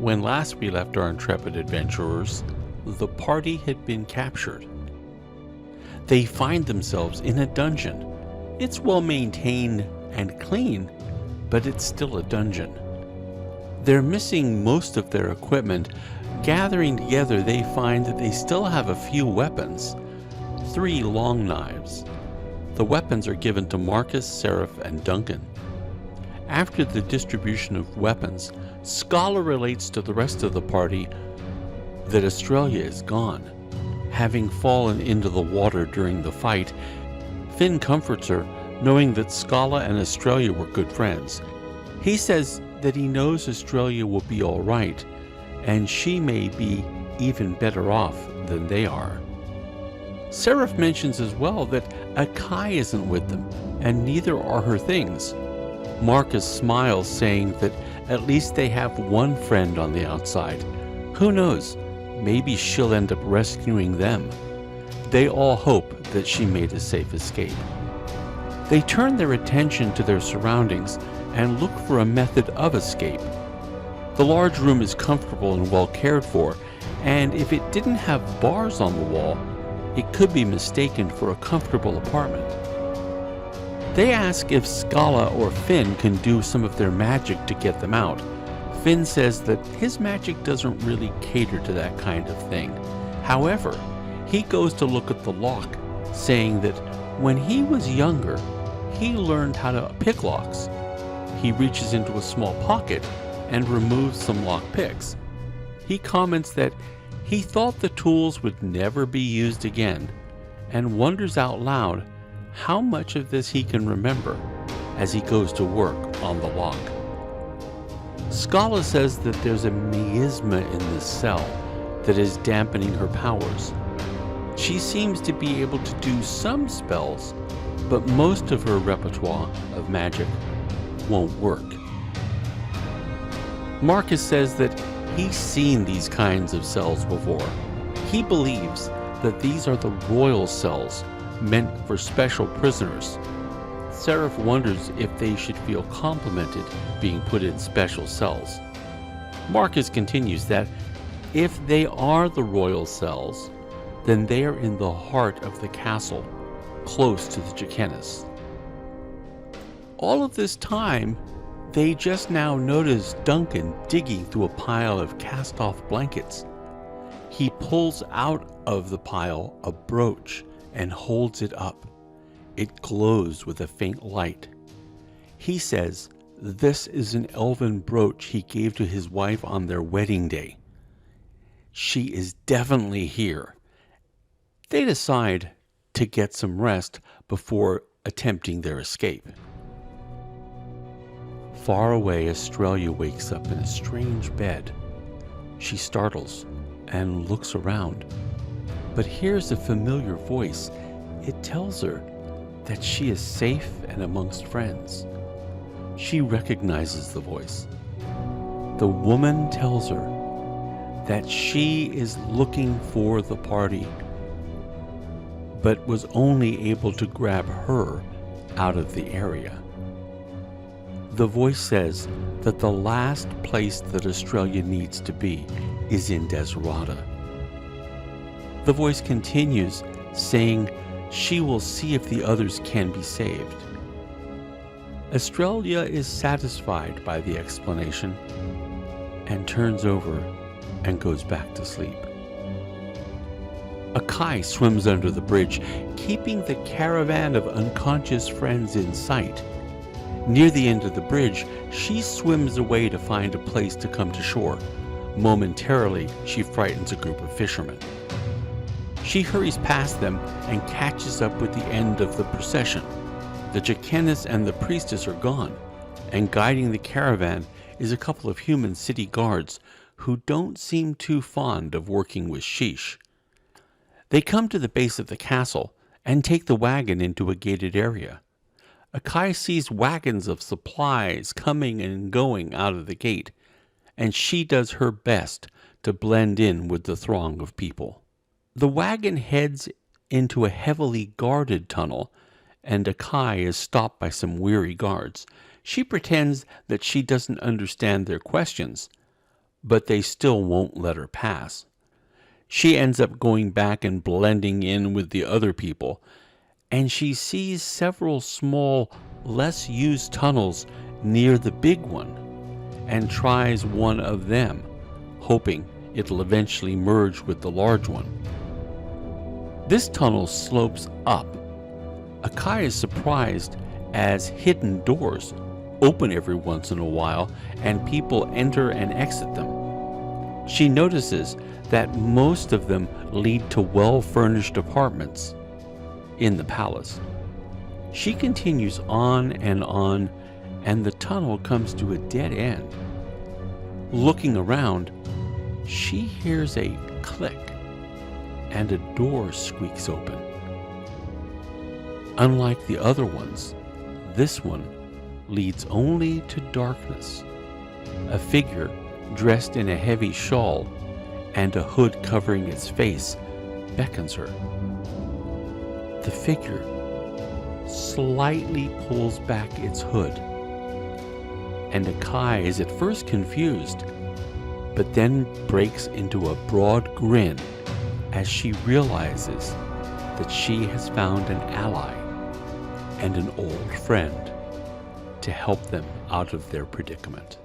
When last we left our intrepid adventurers, the party had been captured. They find themselves in a dungeon. It's well maintained and clean, but it's still a dungeon. They're missing most of their equipment. Gathering together, they find that they still have a few weapons, 3 long knives. The weapons are given to Marcus, Seraph, and Duncan. After the distribution of weapons, Scala relates to the rest of the party that Australia is gone. Having fallen into the water during the fight, Finn comforts her, knowing that Scala and Australia were good friends. He says that he knows Australia will be all right, and she may be even better off than they are. Seraph mentions as well that Akai isn't with them, and neither are her things. Marcus smiles, saying that at least they have one friend on the outside. Who knows, maybe she'll end up rescuing them. They all hope that she made a safe escape. They turn their attention to their surroundings and look for a method of escape. The large room is comfortable and well cared for, and if it didn't have bars on the wall, it could be mistaken for a comfortable apartment. They ask if Scala or Finn can do some of their magic to get them out. Finn says that his magic doesn't really cater to that kind of thing. However, he goes to look at the lock, saying that when he was younger, he learned how to pick locks. He reaches into a small pocket and removes some lock picks. He comments that he thought the tools would never be used again, and wonders out loud how much of this he can remember as he goes to work on the lock. Scala says that there's a miasma in this cell that is dampening her powers. She seems to be able to do some spells, but most of her repertoire of magic won't work. Marcus says that he's seen these kinds of cells before. He believes that these are the royal cells meant for special prisoners. Seraph wonders if they should feel complimented being put in special cells. Marcus continues that if they are the royal cells, then they are in the heart of the castle, close to the Jacquenis. All of this time, they just now notice Duncan digging through a pile of cast-off blankets. He pulls out of the pile a brooch and holds it up. It glows with a faint light. He says this is an elven brooch he gave to his wife on their wedding day. She is definitely here. They decide to get some rest before attempting their escape. Far away, Australia wakes up in a strange bed. She startles and looks around, but hears a familiar voice. It tells her that she is safe and amongst friends. She recognizes the voice. The woman tells her that she is looking for the party, but was only able to grab her out of the area. The voice says that the last place that Australia needs to be is in Deserata. The voice continues, saying she will see if the others can be saved. Australia is satisfied by the explanation and turns over and goes back to sleep. Akai swims under the bridge, keeping the caravan of unconscious friends in sight. Near the end of the bridge, she swims away to find a place to come to shore. Momentarily, she frightens a group of fishermen. She hurries past them and catches up with the end of the procession. The Jacquenis and the priestess are gone, and guiding the caravan is a couple of human city guards who don't seem too fond of working with Sheesh. They come to the base of the castle and take the wagon into a gated area. Akai sees wagons of supplies coming and going out of the gate, and she does her best to blend in with the throng of people. The wagon heads into a heavily guarded tunnel, and Akai is stopped by some weary guards. She pretends that she doesn't understand their questions, but they still won't let her pass. She ends up going back and blending in with the other people, and she sees several small, less used tunnels near the big one, and tries one of them, hoping it'll eventually merge with the large one. This tunnel slopes up. Akai is surprised as hidden doors open every once in a while and people enter and exit them. She notices that most of them lead to well-furnished apartments in the palace. She continues on, and the tunnel comes to a dead end. Looking around, she hears a click and a door squeaks open. Unlike the other ones, this one leads only to darkness. A figure dressed in a heavy shawl and a hood covering its face beckons her. The figure slightly pulls back its hood, and Akai is at first confused, but then breaks into a broad grin as she realizes that she has found an ally and an old friend to help them out of their predicament.